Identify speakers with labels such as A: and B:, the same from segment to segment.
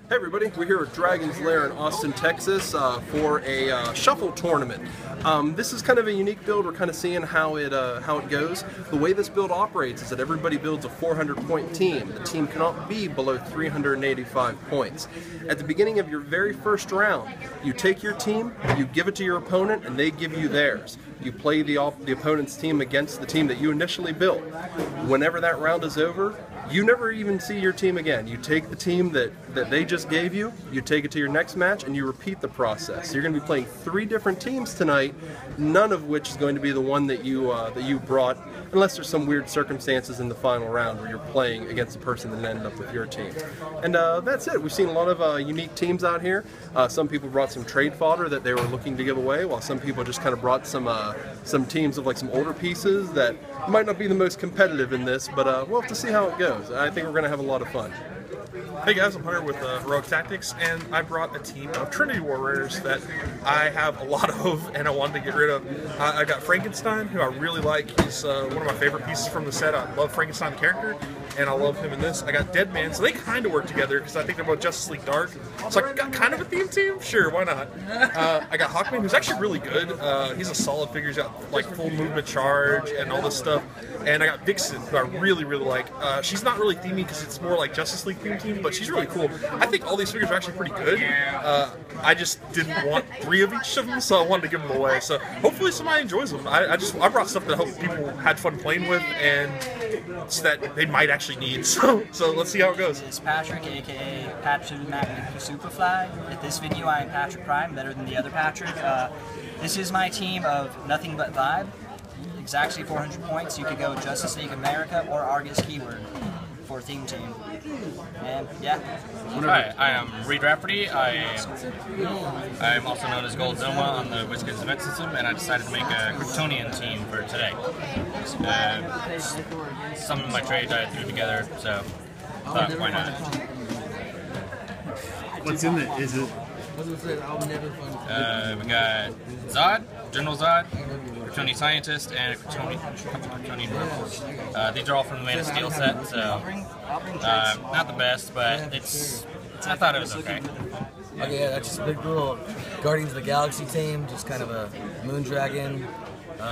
A: Hey everybody, we're here at Dragon's Lair in Austin, Texas for a shuffle tournament. This is kind of a unique build. We're kind of seeing how it goes. The way this build operates is that everybody builds a 400-point team. The team cannot be below 385 points. At the beginning of your very first round, you take your team, you give it to your opponent, and they give you theirs. You play the opponent's team against the team that you initially built. Whenever that round is over, you never even see your team again. You take the team that they just gave you, you take it to your next match, and you repeat the process. So you're going to be playing 3 different teams tonight, none of which is going to be the one that you brought, unless there's some weird circumstances in the final round where you're playing against the person that ended up with your team. And that's it. We've seen a lot of unique teams out here. Some people brought some trade fodder that they were looking to give away, while some people just kind of brought some teams of like some older pieces that might not be the most competitive in this, but we'll have to see how it goes. I think we're going to have a lot of fun.
B: Hey guys, I'm Hunter with HeroClix, and I brought a team of Trinity Warriors that I have a lot of and I wanted to get rid of. I got Frankenstein, who I really like. He's one of my favorite pieces from the set. I love Frankenstein the character, and I love him in this. I got Deadman, so they kind of work together because I think they're both Justice League Dark. So I got kind of a theme team? Sure, why not? I got Hawkman, who's actually really good. He's a solid figure. He's got like full movement charge and all this stuff. And I got Vixen, who I really, really like. She's not really themey because it's more like Justice League theme team, but she's really cool. I think all these figures are actually pretty good. I just didn't want 3 of each of them, so I wanted to give them away. So hopefully somebody enjoys them. I brought stuff that I hope people had fun playing with and so that they might actually need. So let's see how it goes.
C: It's Patrick, aka Patrick Magnificent Superfly. In this video, I am Patrick Prime, better than the other Patrick. This is my team of Nothing But Vibe. Exactly 400 points. You could go Justice League America or Argus Keyword for theme team. And yeah.
D: Hi, I am Reed Rafferty. I am also known as Goldzoma on the WizKids event system, and I decided to make a Kryptonian team for today. Some of my trades I threw together, so thought, why not?
E: What's in it? Is it?
D: We got Zod, General Zod, Kryptonian Scientist, and a Kryptonian Rebel. These are all from the Man of Steel set, so not the best, but I thought it was okay.
F: Okay, yeah, that's just a big little Guardians of the Galaxy team, just kind of a Moondragon,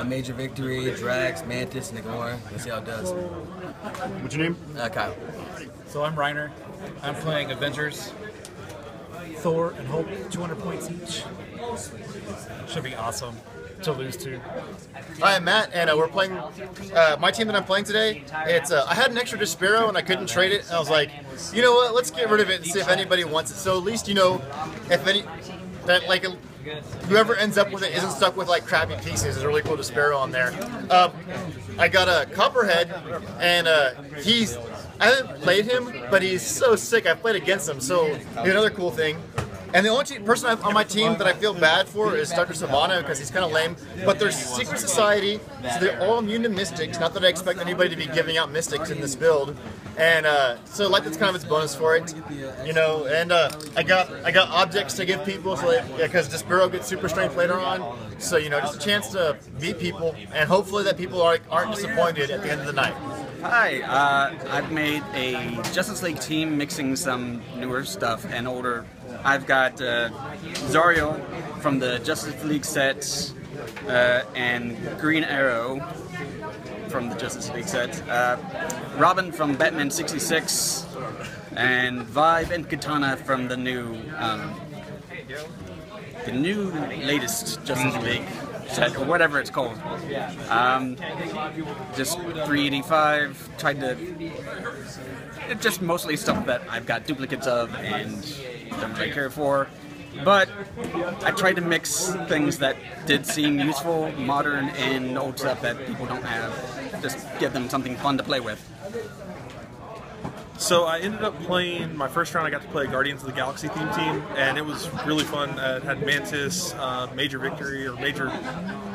F: Major Victory, Drax, Mantis, and Ignore. Let's see how it does.
E: What's your name?
F: Kyle.
G: So I'm Reiner. I'm playing Avengers. Thor and Hulk, 200 points each. Should be awesome to lose to.
H: Hi, I'm Matt, and we're playing. My team that I'm playing today. It's I had an extra Despero and I couldn't trade it. And I was like, you know what? Let's get rid of it and see if anybody wants it. So at least you know if any that like whoever ends up with it isn't stuck with like crappy pieces. There's a really cool Despero on there. I got a Copperhead, and I haven't played him, but he's so sick. I've played against him, so here's another cool thing. And the only person on my team that I feel bad for is Dr. Savannah, because he's kind of lame. But they're secret society, so they're all immune to mystics. Not that I expect anybody to be giving out mystics in this build. And so like that's kind of its bonus for it, you know. And I got objects to give people, so because Despero gets super strength later on. So you know, just a chance to beat people, and hopefully that people aren't disappointed at the end of the night.
I: Hi, I've made a Justice League team mixing some newer stuff and older. I've got Zariel from the Justice League set and Green Arrow from the Justice League set, Robin from Batman 66, and Vibe and Katana from the new latest Justice League set, or whatever it's called. Just 385, tried to... It's just mostly stuff that I've got duplicates of and don't really care for. But I tried to mix things that did seem useful, modern, and old stuff that people don't have. Just give them something fun to play with.
B: So I ended up playing, my first round I got to play Guardians of the Galaxy theme team, and it was really fun. It had Mantis, Major Victory, Major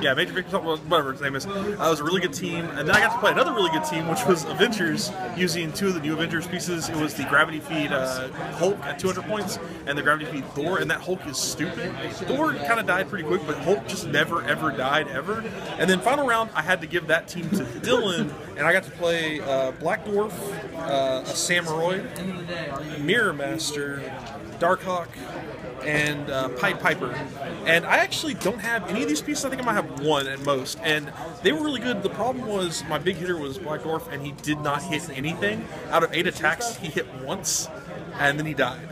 B: Victory, whatever his name is. It was a really good team, and then I got to play another really good team, which was Avengers, using 2 of the new Avengers pieces. It was the Gravity Feed Hulk at 200 points, and the Gravity Feed Thor, and that Hulk is stupid. Thor kind of died pretty quick, but Hulk just never, ever died, ever. And then final round, I had to give that team to Dylan, and I got to play Black Dwarf, a Samuroid, Mirror Master, Darkhawk, and Pied Piper. And I actually don't have any of these pieces. I think I might have one at most. And they were really good. The problem was my big hitter was Black Dwarf, and he did not hit anything. Out of 8 attacks, he hit once, and then he died.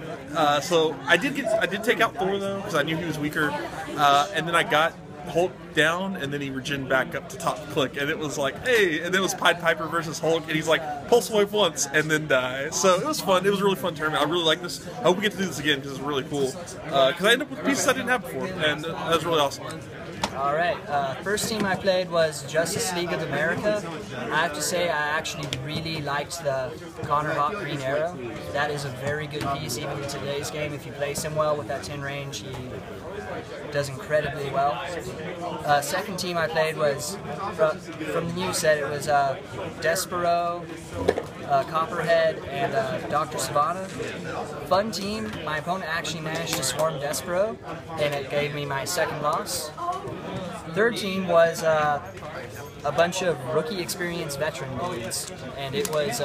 B: So I did take out Thor though, because I knew he was weaker. And then I got Hulk down, and then he regened back up to top click, and it was like, hey, and then it was Pied Piper versus Hulk, and he's like, pulse wave once, and then die. So it was fun. It was a really fun tournament. I really like this. I hope we get to do this again, because it's really cool. Because I ended up with pieces I didn't have before, and that was really awesome.
C: Alright, first team I played was Justice League of America. I have to say I actually really liked the Connor Hawk Green Arrow. That is a very good piece even in today's game. If you place him well with that 10 range, he does incredibly well. Second team I played was, from the new set, it was Despero, Copperhead, and Dr. Savannah. Fun team. My opponent actually managed to swarm Despero, and it gave me my second loss. Third team was a bunch of rookie experience veteran dudes, and it was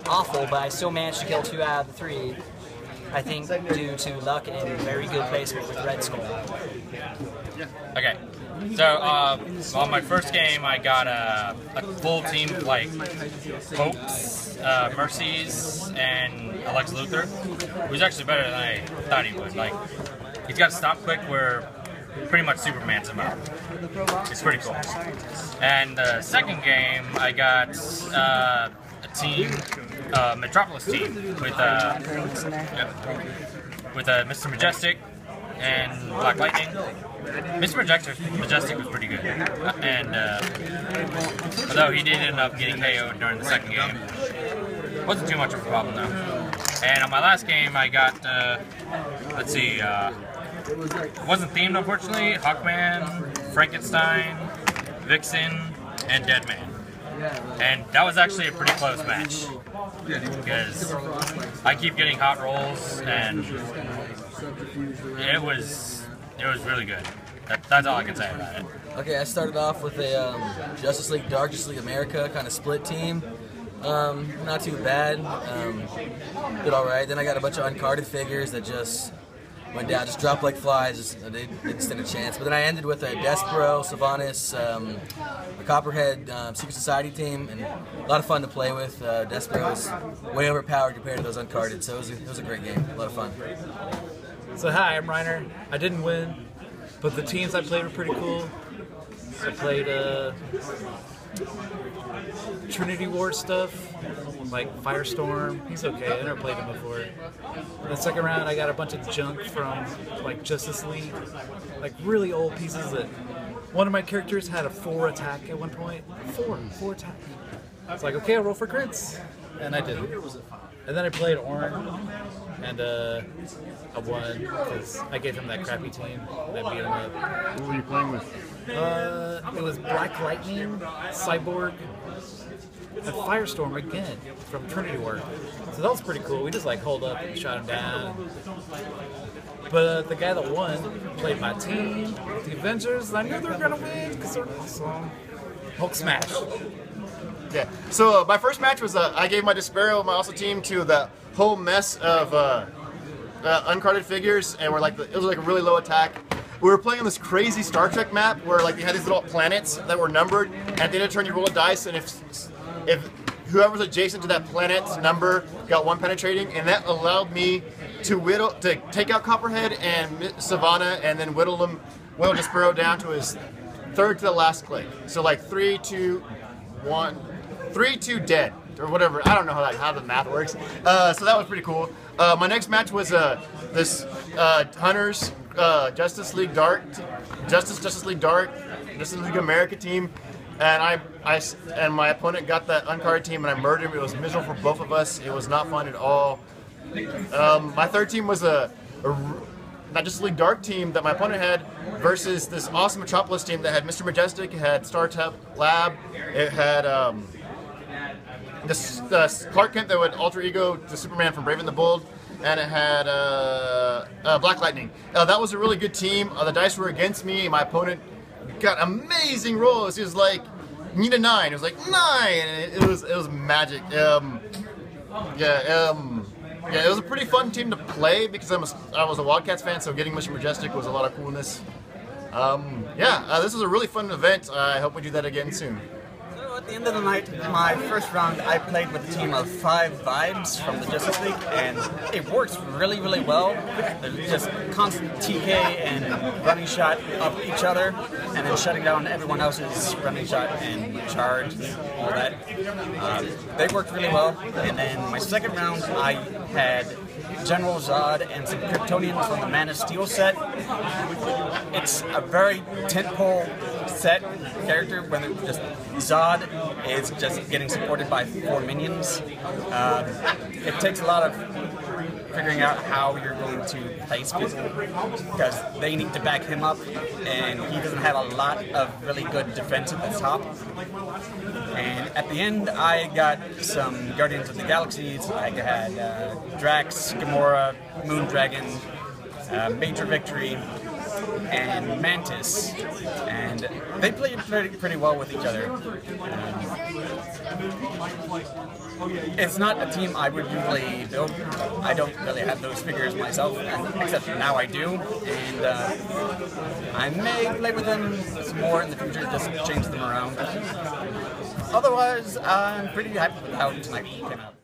C: awful, but I still managed to kill 2 out of the 3. I think due to luck and very good placement with Red Skull.
D: Okay, so on my first game, I got a full team of like Hopes, Mercies, and Alex Luthor, who's actually better than I thought he would. Like, he's got a stop click where pretty much Superman's him out. It's pretty cool. And the second game, I got a team, Metropolis team with Mr. Majestic and Black Lightning. Mr. Majestic was pretty good, and although he did end up getting KO'd during the second game, wasn't too much of a problem though. And on my last game, I got let's see, it wasn't themed unfortunately. Hawkman, Frankenstein, Vixen, and Deadman. And that was actually a pretty close match because I keep getting hot rolls, and it was really good. That's all I can say about it.
F: Okay, I started off with a Justice League America kind of split team. Not too bad. Did all right. Then I got a bunch of uncarded figures that just went down, just dropped like flies. They didn't stand a chance. But then I ended with a Despero, Sylvanas, a Copperhead Secret Society team, and a lot of fun to play with. Despero was way overpowered compared to those uncarded, so it was a great game. A lot of fun.
G: So hi, I'm Reiner. I didn't win, but the teams I played were pretty cool. I played Trinity War stuff, like Firestorm. He's okay, I never played him before. In the second round, I got a bunch of junk from like Justice League, like really old pieces that one of my characters had a 4 attack at one point. 4 attack. I was like, okay, I'll roll for crits, and I didn't. And then I played Orin, and I won because I gave him that crappy team. And I beat him up.
E: What were you playing with?
G: It was Black Lightning, Cyborg, and Firestorm again from Trinity War. So that was pretty cool. We just like holed up and shot him down. But the guy that won played my team, the Avengers, and I knew they were gonna win because they're awesome. Hulk smash.
H: Yeah. So my first match was I gave my Despero, my also team, to the whole mess of uncarded figures, and it was like a really low attack. We were playing on this crazy Star Trek map where like they had these little planets that were numbered, and at the end of the turn you roll a dice, and if whoever's adjacent to that planet's number got 1 penetrating, and that allowed me to take out Copperhead and Savannah, and then whittle Despero down to his 3rd to the last click. So like 3, 2, 1, 3, 2 dead, or whatever. I don't know how the math works. So that was pretty cool. My next match was this Hunters Justice League Justice League America team, and and my opponent got that uncarded team, and I murdered him. It was miserable for both of us. It was not fun at all. My third team was a Justice League Dark team that my opponent had versus this awesome Metropolis team that had Mr. Majestic, it had Startup Lab, it had this Clark Kent that would alter ego to Superman from Brave and the Bold, and it had Black Lightning. That was a really good team. The dice were against me. My opponent got amazing rolls. He was like, need a 9. It was like 9, and it was magic. Yeah, it was a pretty fun team to play because I was a Wildcats fan, so getting Mr. Majestic was a lot of coolness. This was a really fun event. I hope we do that again soon.
I: So at the end of the night, my first round, I played with a team of 5 Vibes from the Justice League, and it works really, really well. There's just constant TK and running shot of each other, and then shutting down everyone else's running shot and charge and all that. They worked really well. And then my second round, I had General Zod and some Kryptonians from the Man of Steel set. It's a very tentpole set character when they're just Zod is just getting supported by 4 minions. It takes a lot of figuring out how you're going to place people because they need to back him up, and he doesn't have a lot of really good defense at the top. And at the end, I got some Guardians of the Galaxies. I had Drax, Gamora, Moondragon, Major Victory, and Mantis, and they played pretty well with each other. It's not a team I would usually build. I don't really have those figures myself, except now I do, and I may play with them some more in the future, just change them around. Otherwise, I'm pretty happy with how tonight came out.